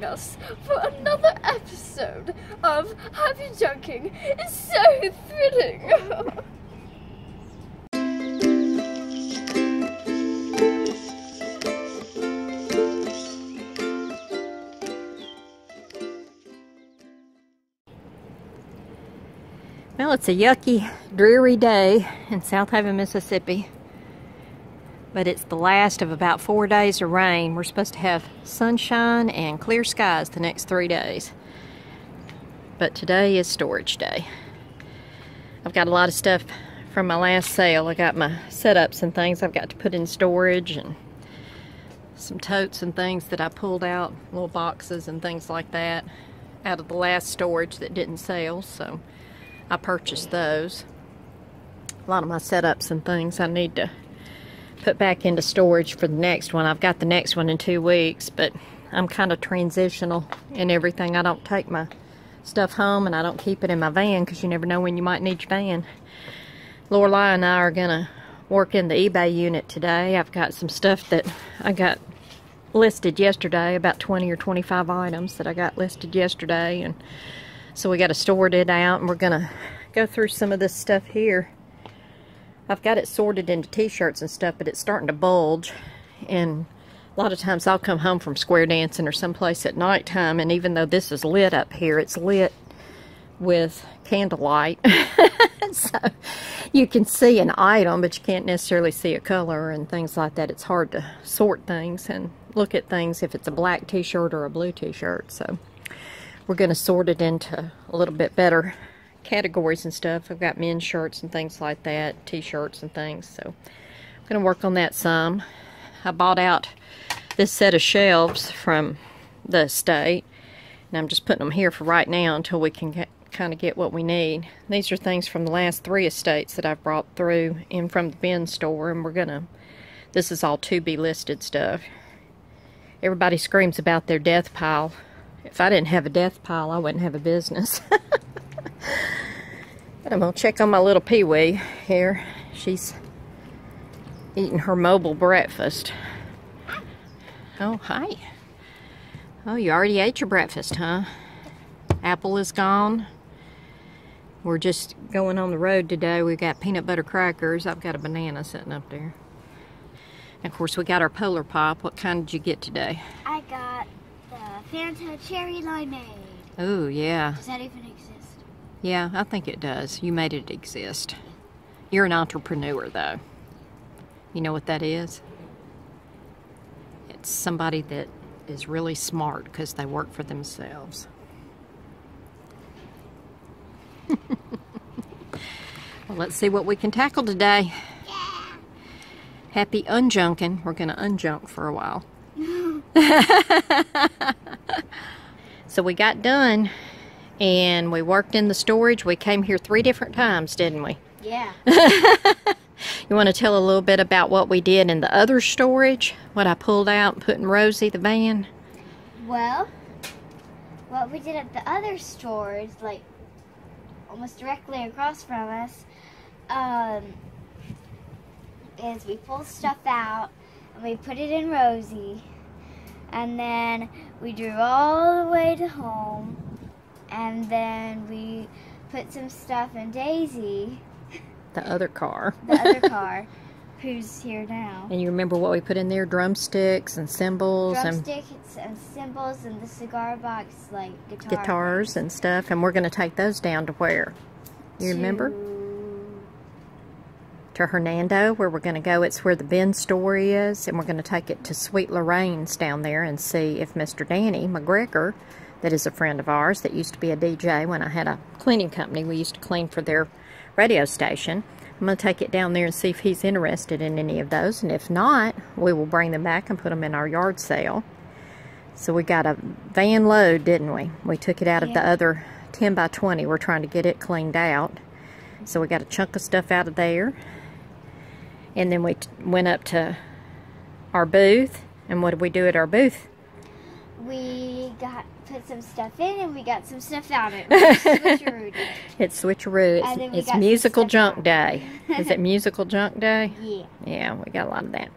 us for another episode of Happy Junking. It's so thrilling. Well, it's a yucky, dreary day in South Haven, Mississippi. But it's the last of about 4 days of rain. We're supposed to have sunshine and clear skies the next 3 days. But today is storage day. I've got a lot of stuff from my last sale. I got my setups and things I've got to put in storage, and some totes and things that I pulled out, little boxes and things like that, out of the last storage that didn't sell, so I purchased those. A lot of my setups and things I need to put back into storage for the next one. I've got the next one in 2 weeks, but I'm kind of transitional in everything. I don't take my stuff home, and I don't keep it in my van because you never know when you might need your van. Lorelai and I are gonna work in the eBay unit today. I've got some stuff that I got listed yesterday, about 20 or 25 items that I got listed yesterday, and so we got to sort it out, and we're gonna go through some of this stuff here. I've got it sorted into t-shirts and stuff, but it's starting to bulge, and a lot of times I'll come home from square dancing or someplace at nighttime, and even though this is lit up here, it's lit with candlelight. So you can see an item, but you can't necessarily see a color and things like that. It's hard to sort things and look at things if it's a black t-shirt or a blue t-shirt. So we're going to sort it into a little bit better categories and stuff. I've got men's shirts and things like that, t-shirts and things, so I'm going to work on that some. I bought out this set of shelves from the estate, and I'm just putting them here for right now until we can kind of get what we need. These are things from the last 3 estates that I've brought through in from the bin store, and this is all to be listed stuff. Everybody screams about their death pile. If I didn't have a death pile, I wouldn't have a business. But I'm going to check on my little Pee-wee here. She's eating her mobile breakfast. Oh, hi. Oh, you already ate your breakfast, huh? Apple is gone. We're just going on the road today. We got peanut butter crackers. I've got a banana sitting up there. And of course, we got our Polar Pop. What kind did you get today? I got the Fanta Cherry Limeade. Oh, yeah. Does that even exist? Yeah, I think it does. You made it exist. You're an entrepreneur, though. You know what that is? It's somebody that is really smart because they work for themselves. Well, let's see what we can tackle today. Yeah. Happy unjunking. We're going to unjunk for a while. So we got done, and we worked in the storage. We came here 3 different times, didn't we? Yeah. You want to tell a little bit about what we did in the other storage? What I pulled out and put in Rosie, the van? Well, what we did at the other storage, like almost directly across from us, is we pulled stuff out and we put it in Rosie, and then we drove all the way to home, and then we put some stuff in Daisy, The other car. the other car, who's here now. And you remember what we put in there? Drumsticks and cymbals Drumsticks and cymbals, and the cigar box, like guitars and stuff. And we're going to take those down to where? You remember? To Hernando, where we're going to go. It's where the bin store is, and we're going to take it to Sweet Lorraine's down there and see if Mr. Danny McGregor, that is a friend of ours that used to be a DJ when I had a cleaning company. We used to clean for their radio station. I'm going to take it down there and see if he's interested in any of those, and if not, we will bring them back and put them in our yard sale. So we got a van load, didn't we? We took it out of the other 10 by 20. We're trying to get it cleaned out. So we got a chunk of stuff out of there. And then we went up to our booth. And what did we do at our booth? We put some stuff in, and we got some stuff out of it. Switcheroo. It's switcheroo. It's musical junk day. Is it musical junk day? Yeah. Yeah, we got a lot of that.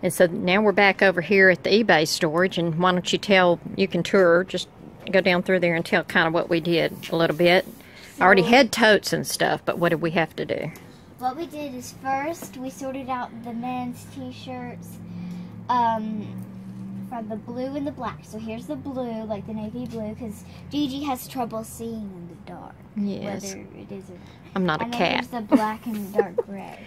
And so now we're back over here at the eBay storage, and why don't you can tour, just go down through there and tell kind of what we did a little bit. I already had totes and stuff, but what did we have to do? What we did is first we sorted out the men's t-shirts from the blue and the black. So here's the blue, like the navy blue, because Gigi has trouble seeing in the dark. Yes. Whether it is or not. I'm not a and cat. And here's the black and dark gray.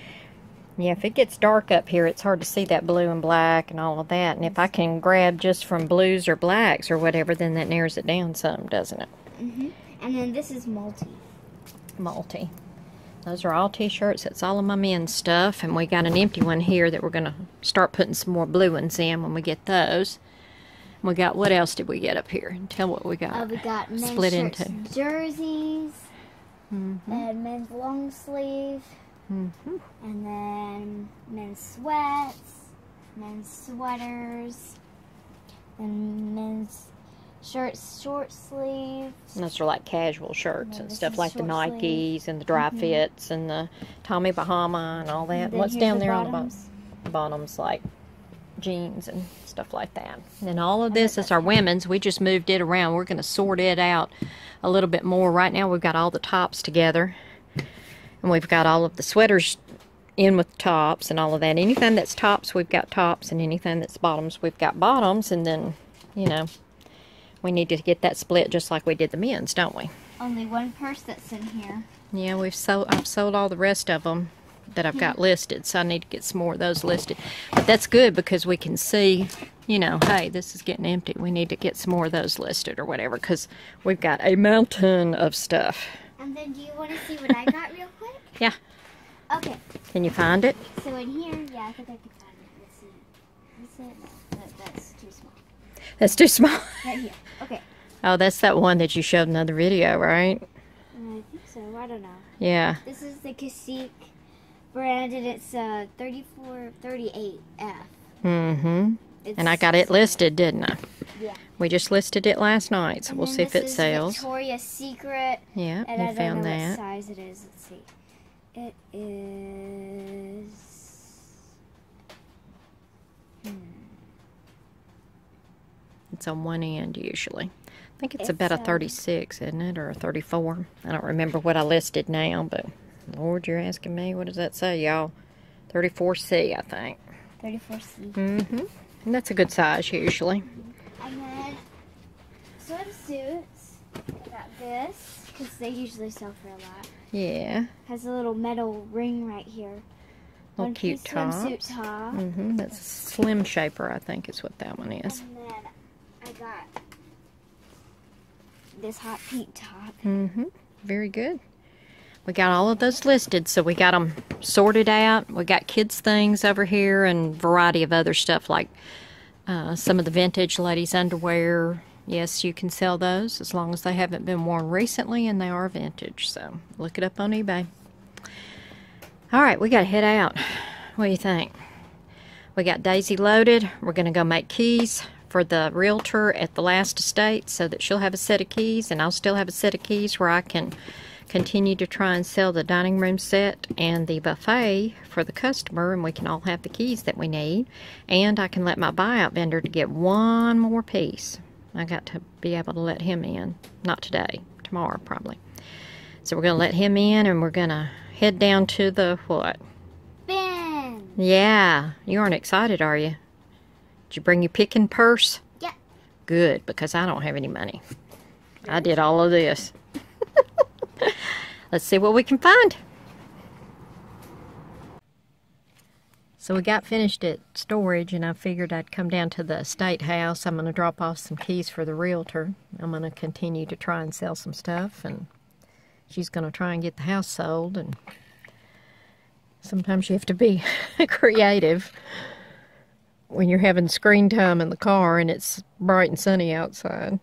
Yeah, if it gets dark up here, it's hard to see that blue and black and all of that. And if I can grab just from blues or blacks or whatever, then that narrows it down some, doesn't it? Mm-hmm. And then this is multi. Multi. Those are all t-shirts. That's all of my men's stuff. And we got an empty one here that we're going to start putting some more blue ones in when we get those. We got, what else did we get up here? Tell what we got. We got men's split shirts, into jerseys, mm-hmm. and men's long sleeve, mm-hmm. and then men's sweats, men's sweaters, and men's shirts, short sleeves. And those are like casual shirts and stuff like the Nikes sleeve. and the dry fits and the Tommy Bahama and all that. And what's down there on the bottom? The bottoms, like jeans and stuff like that. And all of this is our women's. We just moved it around. We're going to sort it out a little bit more. Right now we've got all the tops together. And we've got all of the sweaters in with the tops and all of that. Anything that's tops, we've got tops. And anything that's bottoms, we've got bottoms. And then, you know, we need to get that split just like we did the men's, don't we? Only one purse that's in here. Yeah, I've sold all the rest of them that I've got listed, so I need to get some more of those listed. But that's good because we can see, you know, hey, this is getting empty. We need to get some more of those listed or whatever because we've got a mountain of stuff. And then do you want to see what I got real quick? Yeah. Okay. Can you find it? So in here, yeah, I think I can find it. Let's see. Is it? No, that's too small. That's too small. Right here. Okay. Oh, that's that one that you showed in another video, right? I think so. I don't know. Yeah. This is the Cacique brand, and it's 3438F. Mm-hmm. And I got it listed, didn't I? Yeah. We just listed it last night, so And we'll then see if it this is sells. Victoria's Secret. Yeah, and we I don't found know that. what size it is. Let's see. It is. It's on one end usually. I think it's about a 36, isn't it, or a 34? I don't remember what I listed now, but Lord, you're asking me. What does that say, y'all? 34C, I think. 34C. Mm-hmm. And that's a good size usually. And then swimsuits. I got this because they usually sell for a lot. Yeah. Has a little metal ring right here. Little cute top. Swimsuit top. Mm-hmm. That's a Slim Shaper, I think is what that one is. And then I got this hot pink top. Mm-hmm. Very good. We got all of those listed, so we got them sorted out. We got kids' things over here and a variety of other stuff like some of the vintage ladies' underwear. Yes, you can sell those as long as they haven't been worn recently and they are vintage. So look it up on eBay. All right, we got to head out. What do you think? We got Daisy loaded. We're going to go make keys for the realtor at the last estate so that she'll have a set of keys and I'll still have a set of keys where I can continue to try and sell the dining room set and the buffet for the customer, and we can all have the keys that we need. And I can let my buyout vendor to get one more piece. I got to be able to let him in. Not today, tomorrow probably. So we're going to let him in and we're going to head down to the what? Ben! Yeah. You aren't excited, are you? Did you bring your picking purse? Yeah. Good, because I don't have any money. I did all of this. Let's see what we can find. So we got finished at storage and I figured I'd come down to the estate house. I'm going to drop off some keys for the realtor. I'm going to continue to try and sell some stuff, and she's going to try and get the house sold. And sometimes you have to be creative when you're having screen time in the car and it's bright and sunny outside.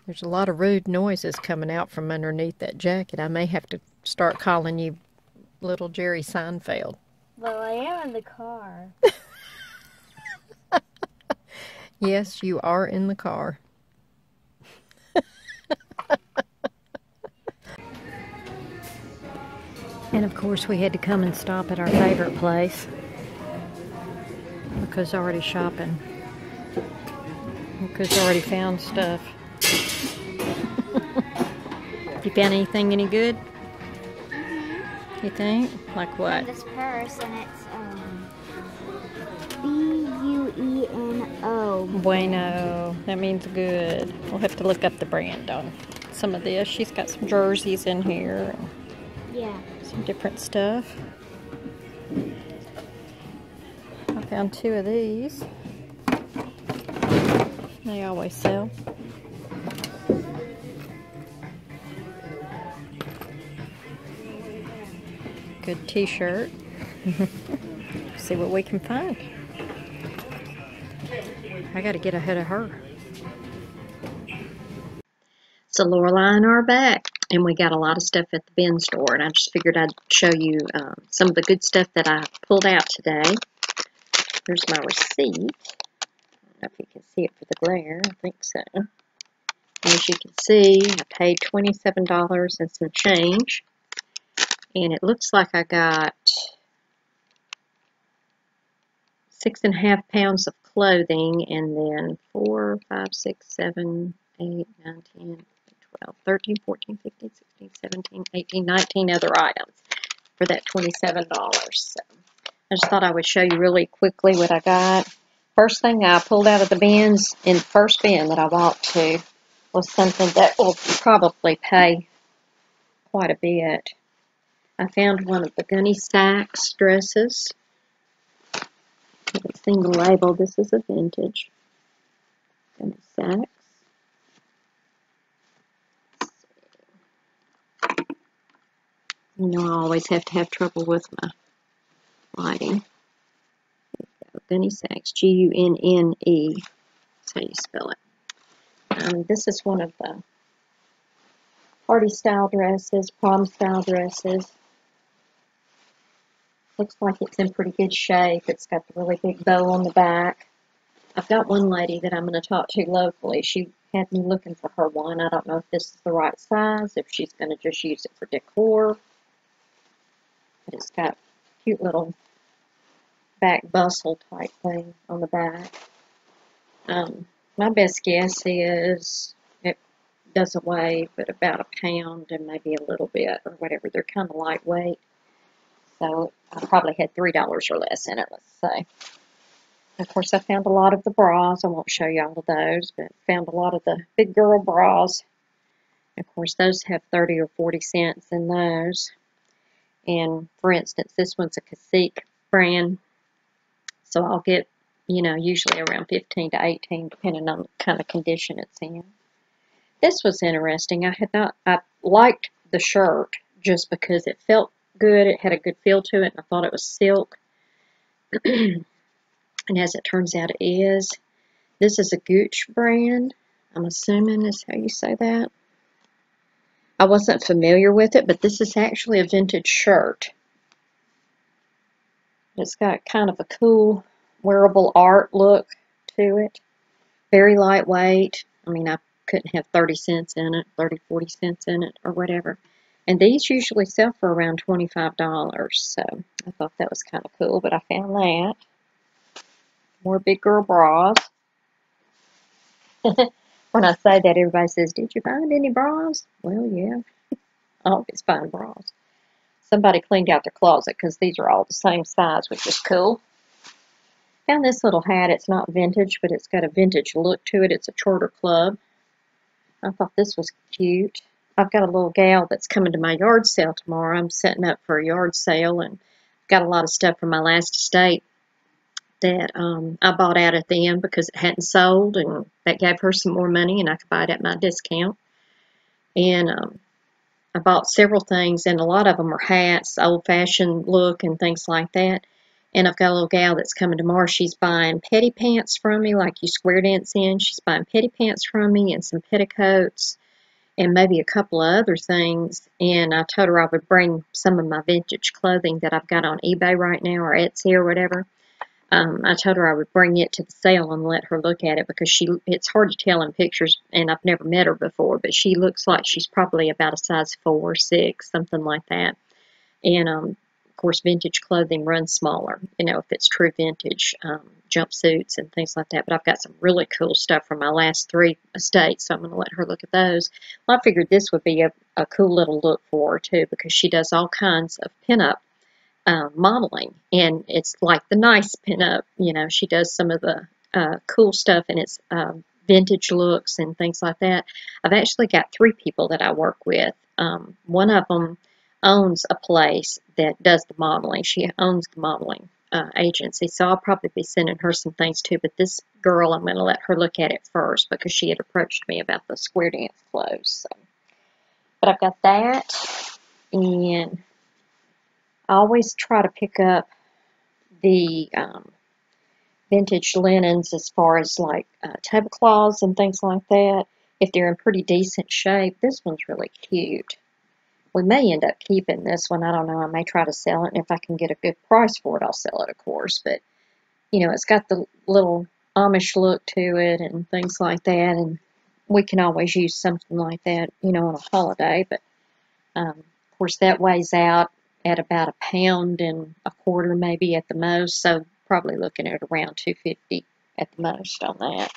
There's a lot of rude noises coming out from underneath that jacket. I may have to start calling you little Jerry Seinfeld. Well, I am in the car. Yes, you are in the car. And of course we had to come and stop at our favorite place because already shopping. Because already found stuff. You found anything any good? You think? Like what? This purse, and it's B-U-E-N-O. Bueno. That means good. We'll have to look up the brand on some of this. She's got some jerseys in here. Yeah. Some different stuff. I found 2 of these. They always sell. Good t-shirt. See what we can find. I gotta get ahead of her. So Lorelai and I are back, and we got a lot of stuff at the bin store, and I just figured I'd show you some of the good stuff that I pulled out today. Here's my receipt. I don't know if you can see it for the glare. I think so. And as you can see, I paid $27 and some change. And it looks like I got 6.5 pounds of clothing, and then 4, 5, 6, 7, 8, 9, 10, 12, 13, 14, 15, 16, 17, 18, 19 other items for that $27. So I just thought I would show you really quickly what I got. First thing I pulled out of the bins, in the first bin that I walked to, was something that will probably pay quite a bit. I found one of the Gunny Sacks dresses. I haven't seen the label. This is a vintage Gunny Sacks. You know, I always have to have trouble with my lighting. Gunny Sacks, G-U-N-N-E. That's how you spell it. This is one of the party style dresses, prom style dresses. Looks like it's in pretty good shape. It's got the really big bow on the back. I've got one lady that I'm going to talk to locally. She had me looking for her one. I don't know if this is the right size, if she's going to just use it for decor. But it's got cute little back bustle type thing on the back. My best guess is it doesn't weigh but about a pound and maybe a little bit or whatever. They're kind of lightweight. So I probably had $3 or less in it, let's say. Of course, I found a lot of the bras. I won't show you all of those, but found a lot of the big girl bras. Of course, those have 30 or 40 cents in those. And for instance, this one's a Cacique brand. So I'll get, you know, usually around 15 to 18, depending on the kind of condition it's in. This was interesting. I liked the shirt just because it felt good. It had a good feel to it, and I thought it was silk. And as it turns out, it is. This is a Gooch brand. I'm assuming is how you say that. I wasn't familiar with it, but this is actually a vintage shirt. It's got kind of a cool wearable art look to it. Very lightweight. I mean, I couldn't have 30 cents in it, 30, 40 cents in it, or whatever. And these usually sell for around $25, so I thought that was kind of cool, but I found that. More big girl bras. When I say that, everybody says, did you find any bras? Well, yeah. I always find bras. Somebody cleaned out their closet because these are all the same size, which is cool. Found this little hat. It's not vintage, but it's got a vintage look to it. It's a Charter Club. I thought this was cute. I've got a little gal that's coming to my yard sale tomorrow. I'm setting up for a yard sale, and got a lot of stuff from my last estate that I bought out at the end because it hadn't sold, and that gave her some more money, and I could buy it at my discount. And I bought several things, and a lot of them are hats, old-fashioned look, and things like that. And I've got a little gal that's coming tomorrow. She's buying petty pants from me, like you square dance in. She's buying petty pants from me and some petticoats and maybe a couple of other things. And I told her I would bring some of my vintage clothing that I've got on eBay right now or Etsy or whatever. I told her I would bring it to the sale and let her look at it because it's hard to tell in pictures, and I've never met her before, but she looks like she's probably about a size 4 or 6, something like that. And of course, vintage clothing runs smaller, you know, if it's true vintage, jumpsuits and things like that. But I've got some really cool stuff from my last 3 estates, so I'm going to let her look at those. Well, I figured this would be a cool little look for her, too, because she does all kinds of pinup modeling, and it's like the nice pinup, you know. She does some of the cool stuff, and it's vintage looks and things like that. I've actually got 3 people that I work with. One of them owns a place that does the modeling. She owns the modeling agency, so I'll probably be sending her some things too, but this girl, I'm going to let her look at it first because she had approached me about the square dance clothes. So. But I've got that, and I always try to pick up the vintage linens as far as like tablecloths and things like that. If they're in pretty decent shape, this one's really cute. We may end up keeping this one. I don't know. I may try to sell it, and if I can get a good price for it, I'll sell it, of course. But, you know, it's got the little Amish look to it and things like that, and we can always use something like that, you know, on a holiday. But, of course, that weighs out at about £1.25 maybe at the most, so probably looking at around $2.50 at the most on that.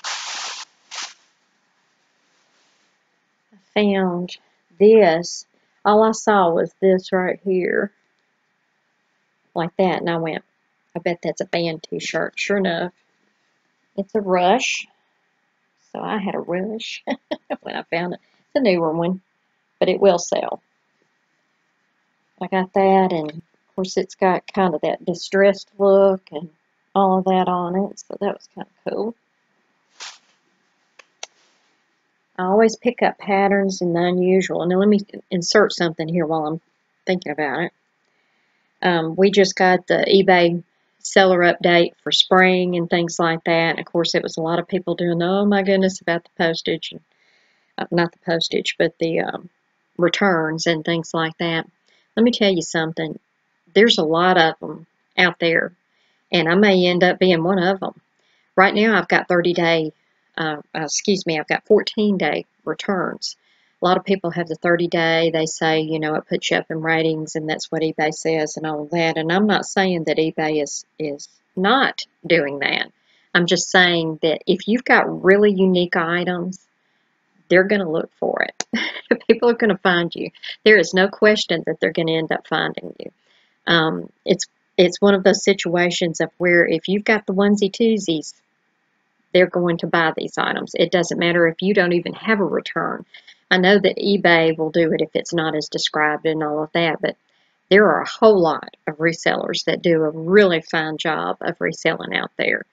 I found this. All I saw was this right here, like that, and I went, I bet that's a band t-shirt. Sure enough, it's a Rush, so I had a rush when I found it. It's a newer one, but it will sell. I got that, and of course it's got kind of that distressed look and all of that on it, so that was kind of cool. I always pick up patterns and the unusual. Now let me insert something here while I'm thinking about it. We just got the eBay seller update for spring and things like that. And of course, it was a lot of people doing, oh my goodness, about the postage. And, not the postage, but the returns and things like that. Let me tell you something. There's a lot of them out there, and I may end up being one of them. Right now, I've got 30-day I've got 14-day returns. A lot of people have the 30-day. They say, you know, it puts you up in ratings, and that's what eBay says and all of that. And I'm not saying that eBay is not doing that. I'm just saying that if you've got really unique items, they're going to look for it. People are going to find you. There is no question that they're going to end up finding you. It's one of those situations of where if you've got the onesie-twosies, they're going to buy these items. It doesn't matter if you don't even have a return. I know that eBay will do it if it's not as described and all of that, but there are a whole lot of resellers that do a really fine job of reselling out there,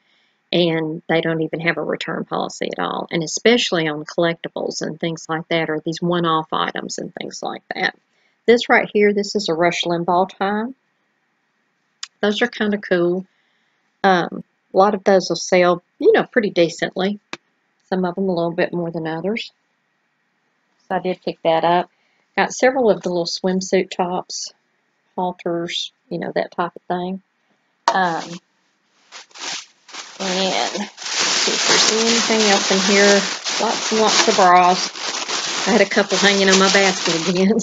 and they don't even have a return policy at all, and especially on collectibles and things like that, or these one-off items and things like that. This right here, this is a Rush Limbaugh tie. Those are kind of cool. A lot of those will sell, you know, pretty decently. Some of them a little bit more than others. So I did pick that up. Got several of the little swimsuit tops, halters, you know, that type of thing. And let's see if there's anything else in here. Lots and lots of bras. I had a couple hanging on my basket again.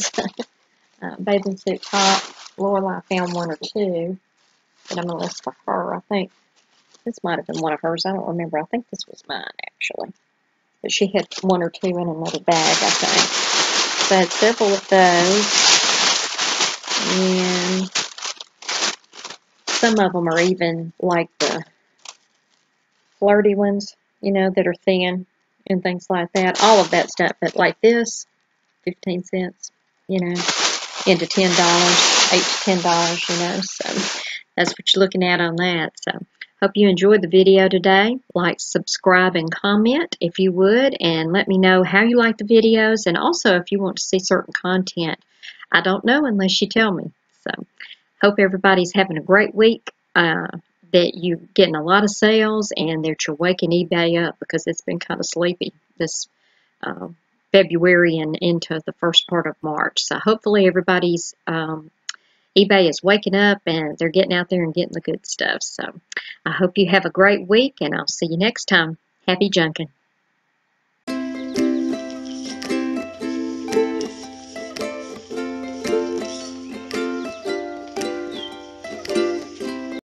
Bathing suit top. Lorelai found 1 or 2 that I'm going to list for her, I think. This might have been one of hers. I don't remember. I think this was mine, actually. But she had 1 or 2 in another bag, I think. So I had several of those. And some of them are even like the flirty ones, you know, that are thin and things like that. All of that stuff. But like this, 15 cents, you know, into $10, $8 to $10, you know. So that's what you're looking at on that. So hope you enjoyed the video today. Like, subscribe, and comment if you would, and let me know how you like the videos, and also if you want to see certain content. I don't know unless you tell me. So hope everybody's having a great week, that you're getting a lot of sales, and that you're waking eBay up, because it's been kind of sleepy this February and into the first part of March. So hopefully everybody's eBay is waking up and they're getting out there and getting the good stuff. So I hope you have a great week, and I'll see you next time. Happy junking.